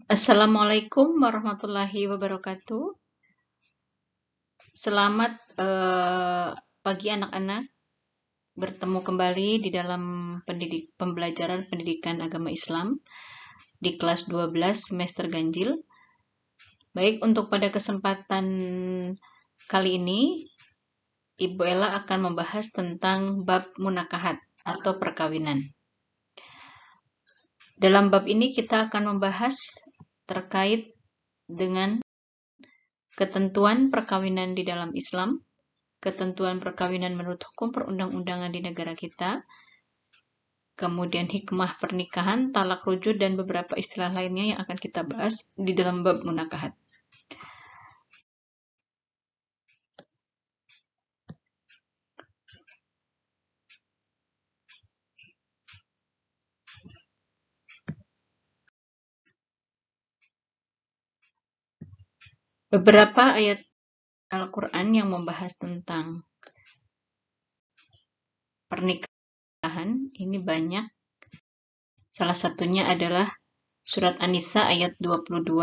Assalamualaikum warahmatullahi wabarakatuh. Selamat pagi anak-anak. Bertemu kembali di dalam pembelajaran pendidikan agama Islam di kelas 12 semester ganjil. Baik, untuk pada kesempatan kali ini, Ibu Ella akan membahas tentang bab munakahat atau perkawinan. Dalam bab ini kita akan membahas terkait dengan ketentuan perkawinan di dalam Islam, ketentuan perkawinan menurut hukum perundang-undangan di negara kita, kemudian hikmah pernikahan, talak rujud, dan beberapa istilah lainnya yang akan kita bahas di dalam bab munakahat. Beberapa ayat Al-Quran yang membahas tentang pernikahan ini banyak. Salah satunya adalah surat An-Nisa ayat 22.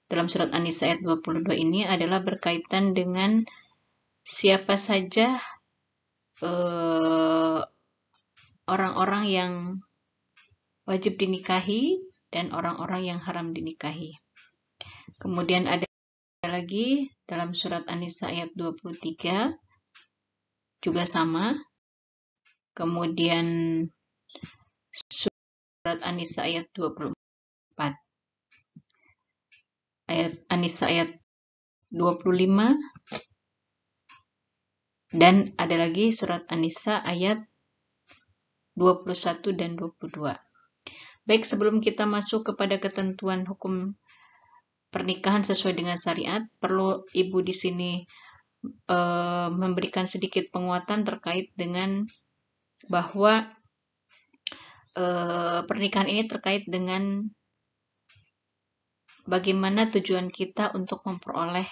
Dalam surat An-Nisa ayat 22 ini adalah berkaitan dengan siapa saja orang-orang yang wajib dinikahi dan orang-orang yang haram dinikahi. Kemudian ada lagi dalam surat An-Nisa ayat 23 juga sama. Kemudian surat An-Nisa ayat 24. Ayat An-Nisa ayat 25 dan ada lagi surat An-Nisa ayat 21 dan 22. Baik, sebelum kita masuk kepada ketentuan hukum pernikahan sesuai dengan syariat, perlu Ibu di sini memberikan sedikit penguatan terkait dengan bahwa pernikahan ini terkait dengan bagaimana tujuan kita untuk memperoleh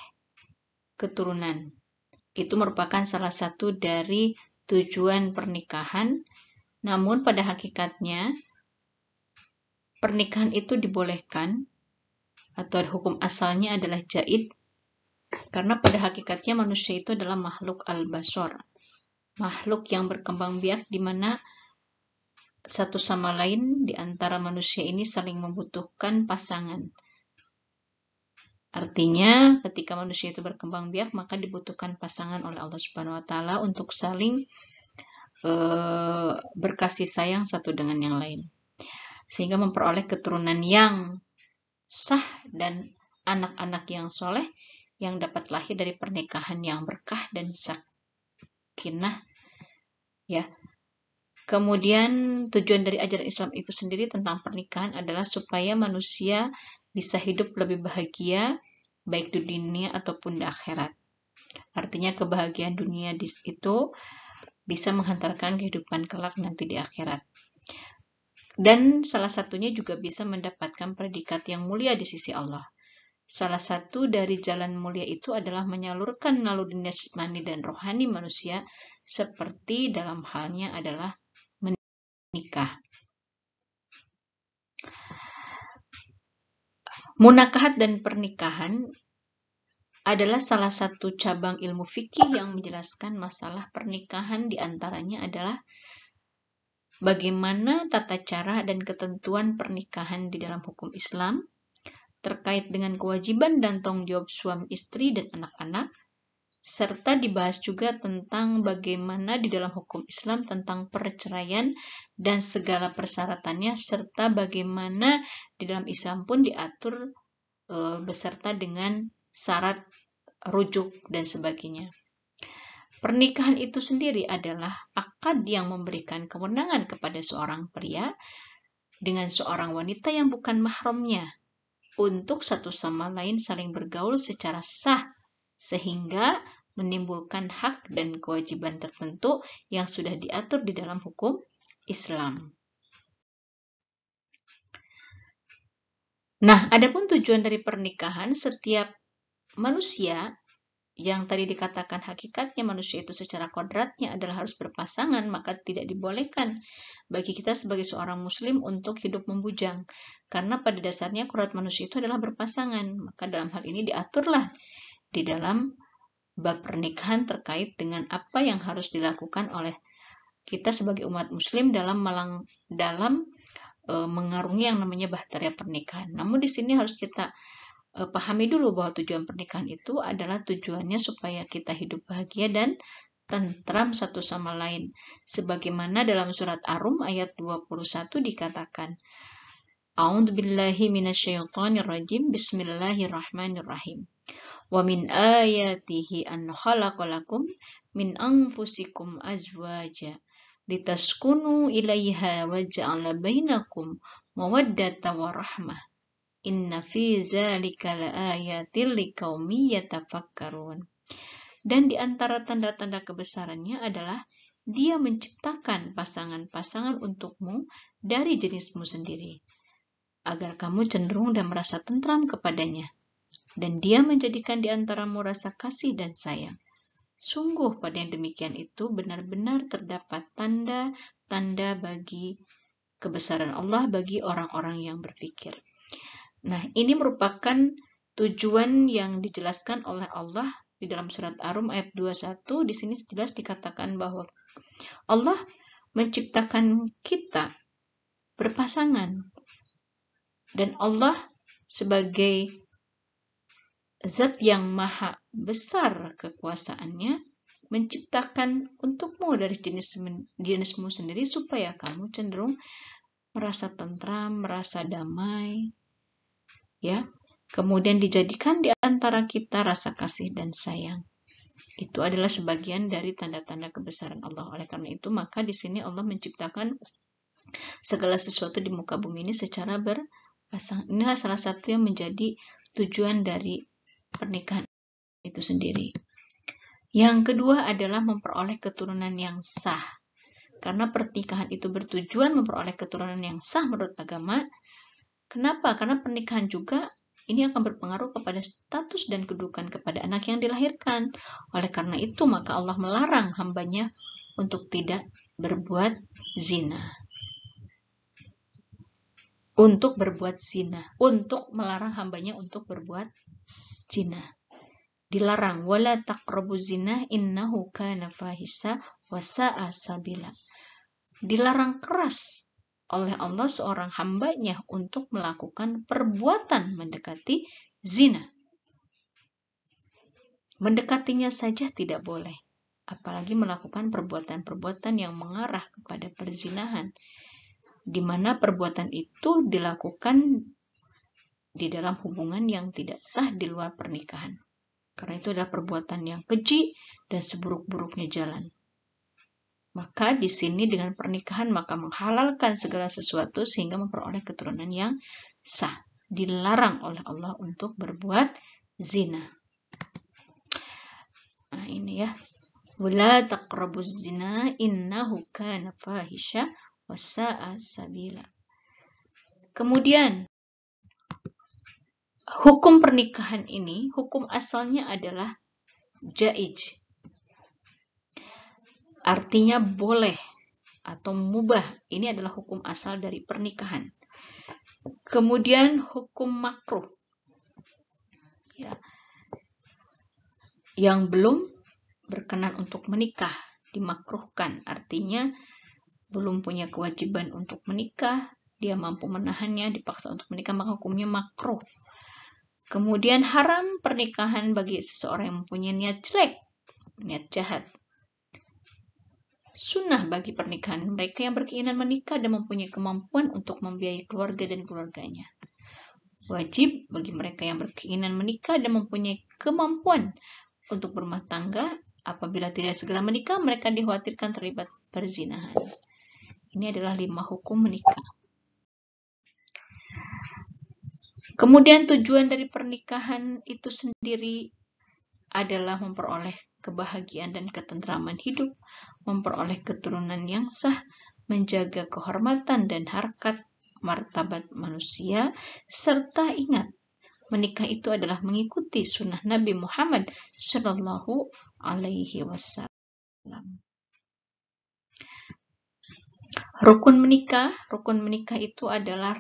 keturunan. Itu merupakan salah satu dari tujuan pernikahan, namun pada hakikatnya pernikahan itu dibolehkan atau hukum asalnya adalah jaiz, karena pada hakikatnya manusia itu adalah makhluk al-bashar, makhluk yang berkembang biak di mana satu sama lain di antara manusia ini saling membutuhkan pasangan. Artinya, ketika manusia itu berkembang biak, maka dibutuhkan pasangan oleh Allah Subhanahu wa Ta'ala untuk saling berkasih sayang satu dengan yang lain, sehingga memperoleh keturunan yang sah dan anak-anak yang soleh yang dapat lahir dari pernikahan yang berkah dan sakinah, ya. Kemudian tujuan dari ajaran Islam itu sendiri tentang pernikahan adalah supaya manusia bisa hidup lebih bahagia baik di dunia ataupun di akhirat. Artinya kebahagiaan dunia itu bisa menghantarkan kehidupan kelak nanti di akhirat. Dan salah satunya juga bisa mendapatkan predikat yang mulia di sisi Allah. Salah satu dari jalan mulia itu adalah menyalurkan naluri jasmani dan rohani manusia seperti dalam halnya adalah menikah. Munakahat dan pernikahan adalah salah satu cabang ilmu fikih yang menjelaskan masalah pernikahan, diantaranya adalah bagaimana tata cara dan ketentuan pernikahan di dalam hukum Islam terkait dengan kewajiban dan tanggung jawab suami istri dan anak-anak, serta dibahas juga tentang bagaimana di dalam hukum Islam tentang perceraian dan segala persyaratannya, serta bagaimana di dalam Islam pun diatur beserta dengan syarat rujuk dan sebagainya. Pernikahan itu sendiri adalah akad yang memberikan kewenangan kepada seorang pria dengan seorang wanita yang bukan mahramnya untuk satu sama lain saling bergaul secara sah, sehingga menimbulkan hak dan kewajiban tertentu yang sudah diatur di dalam hukum Islam. Nah, adapun tujuan dari pernikahan, setiap manusia yang tadi dikatakan hakikatnya manusia itu secara kodratnya adalah harus berpasangan, maka tidak dibolehkan bagi kita sebagai seorang muslim untuk hidup membujang. Karena pada dasarnya kodrat manusia itu adalah berpasangan. Maka dalam hal ini diaturlah di dalam bab pernikahan terkait dengan apa yang harus dilakukan oleh kita sebagai umat muslim dalam mengarungi yang namanya bahtera pernikahan. Namun di sini harus kita pahami dulu bahwa tujuan pernikahan itu adalah tujuannya supaya kita hidup bahagia dan tentram satu sama lain. Sebagaimana dalam surat Ar-Rum ayat 21 dikatakan, A'udzubillahi minasyaitonirrajim, Bismillahirrahmanirrahim. Wa min ayatihi an khalaqalakum min anfusikum azwaja litaskunu ilaiha wa ja'ala bainakum mawaddatan wa rahmah. Inna fi zalika laayatil liqaumin yatafakkarun. Dan di antara tanda-tanda kebesarannya adalah Dia menciptakan pasangan-pasangan untukmu dari jenismu sendiri, agar kamu cenderung dan merasa tentram kepadanya. Dan Dia menjadikan di antaramu rasa kasih dan sayang. Sungguh pada yang demikian itu benar-benar terdapat tanda-tanda bagi kebesaran Allah bagi orang-orang yang berpikir. Nah, ini merupakan tujuan yang dijelaskan oleh Allah di dalam surat Ar-Rum ayat 21. Di sini jelas dikatakan bahwa Allah menciptakan kita berpasangan. Dan Allah sebagai zat yang maha besar kekuasaannya menciptakan untukmu dari jenismu sendiri supaya kamu cenderung merasa tentram, merasa damai, ya. Kemudian dijadikan di antara kita rasa kasih dan sayang. Itu adalah sebagian dari tanda-tanda kebesaran Allah. Oleh karena itu, maka di sini Allah menciptakan segala sesuatu di muka bumi ini secara berpasangan. Inilah salah satu yang menjadi tujuan dari pernikahan itu sendiri. Yang kedua adalah memperoleh keturunan yang sah. Karena pernikahan itu bertujuan memperoleh keturunan yang sah menurut agama. Kenapa? Karena pernikahan juga ini akan berpengaruh kepada status dan kedudukan kepada anak yang dilahirkan. Oleh karena itu, maka Allah melarang hambanya untuk tidak berbuat zina. Untuk melarang hambanya untuk berbuat zina. Dilarang, wala taqrabu zina innahu kana fahisha wa sa'a sabila. Dilarang keras oleh Allah seorang hambanya untuk melakukan perbuatan mendekati zina. Mendekatinya saja tidak boleh, apalagi melakukan perbuatan-perbuatan yang mengarah kepada perzinahan, di mana perbuatan itu dilakukan di dalam hubungan yang tidak sah di luar pernikahan. Karena itu adalah perbuatan yang keji dan seburuk-buruknya jalan. Maka di sini dengan pernikahan maka menghalalkan segala sesuatu sehingga memperoleh keturunan yang sah. Dilarang oleh Allah untuk berbuat zina. Nah ini ya. Wala taqrabuz zina innahu kana fahisha wa sa'a sabila. Kemudian hukum pernikahan ini, hukum asalnya adalah jaiz. Artinya boleh atau mubah. Ini adalah hukum asal dari pernikahan. Kemudian hukum makruh. Ya. Yang belum berkenan untuk menikah, dimakruhkan. Artinya belum punya kewajiban untuk menikah, dia mampu menahannya, dipaksa untuk menikah, maka hukumnya makruh. Kemudian haram pernikahan bagi seseorang yang mempunyai niat jelek, niat jahat. Sunnah bagi pernikahan mereka yang berkeinginan menikah dan mempunyai kemampuan untuk membiayai keluarga dan keluarganya. Wajib bagi mereka yang berkeinginan menikah dan mempunyai kemampuan untuk berumah tangga. Apabila tidak segera menikah, mereka dikhawatirkan terlibat perzinahan. Ini adalah 5 hukum menikah. Kemudian tujuan dari pernikahan itu sendiri adalah memperoleh kebahagiaan dan ketentraman hidup, memperoleh keturunan yang sah, menjaga kehormatan dan harkat martabat manusia, serta ingat menikah itu adalah mengikuti sunnah Nabi Muhammad Shallallahu Alaihi Wasallam. Rukun menikah itu adalah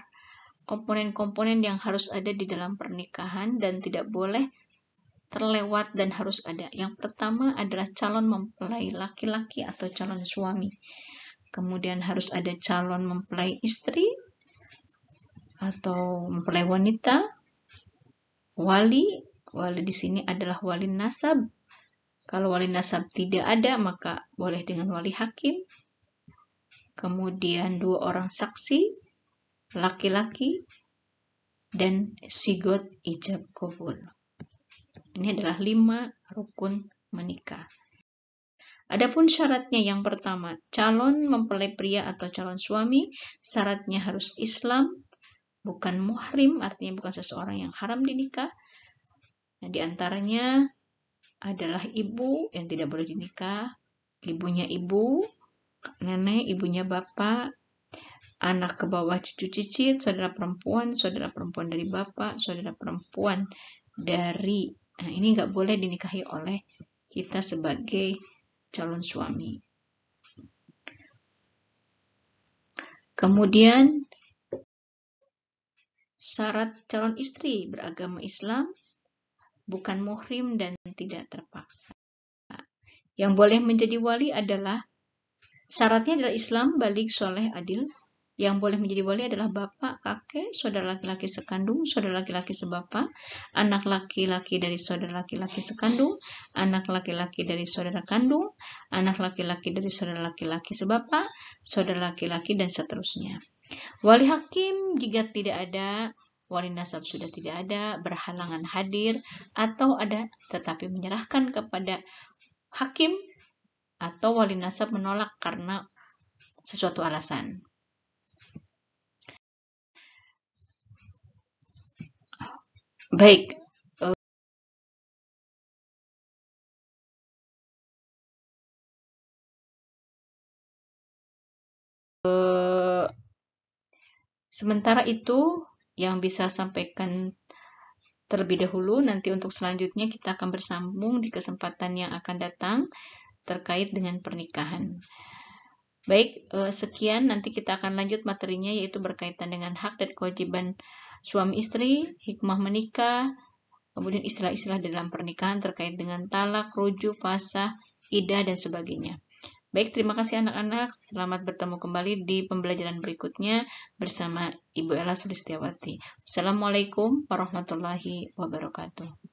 komponen-komponen yang harus ada di dalam pernikahan dan tidak boleh terlewat dan harus ada. Yang pertama adalah calon mempelai laki-laki atau calon suami. Kemudian harus ada calon mempelai istri atau mempelai wanita. Wali di sini adalah wali nasab. Kalau wali nasab tidak ada, maka boleh dengan wali hakim. Kemudian 2 orang saksi, laki-laki, dan sigot ijab qabul. Ini adalah 5 rukun menikah. Adapun syaratnya yang pertama, calon mempelai pria atau calon suami, syaratnya harus Islam, bukan muhrim, artinya bukan seseorang yang haram dinikah. Nah, di antaranya adalah ibu yang tidak boleh dinikah, ibunya ibu, nenek, ibunya bapak, anak ke bawah cucu cicit, saudara perempuan dari bapak, saudara perempuan dari, nah ini nggak boleh dinikahi oleh kita sebagai calon suami. Kemudian syarat calon istri beragama Islam, bukan muhrim dan tidak terpaksa. Yang boleh menjadi wali adalah syaratnya adalah Islam, baligh, soleh, adil. Yang boleh menjadi wali adalah bapak, kakek, saudara laki-laki sekandung, saudara laki-laki sebapak, anak laki-laki dari saudara laki-laki sekandung, anak laki-laki dari saudara kandung, anak laki-laki dari saudara laki-laki sebapak, saudara laki-laki, dan seterusnya. Wali hakim jika tidak ada, wali nasab sudah tidak ada, berhalangan hadir, atau ada tetapi menyerahkan kepada hakim, atau wali nasab menolak karena sesuatu alasan. Baik, sementara itu yang bisa sampaikan terlebih dahulu. Nanti untuk selanjutnya kita akan bersambung di kesempatan yang akan datang terkait dengan pernikahan. Baik, sekian, nanti kita akan lanjut materinya, yaitu berkaitan dengan hak dan kewajiban suami istri, hikmah menikah, kemudian istilah-istilah dalam pernikahan terkait dengan talak, rujuk, fasah, iddah, dan sebagainya. Baik, terima kasih anak-anak. Selamat bertemu kembali di pembelajaran berikutnya bersama Ibu Ella Sulistiawati. Assalamualaikum warahmatullahi wabarakatuh.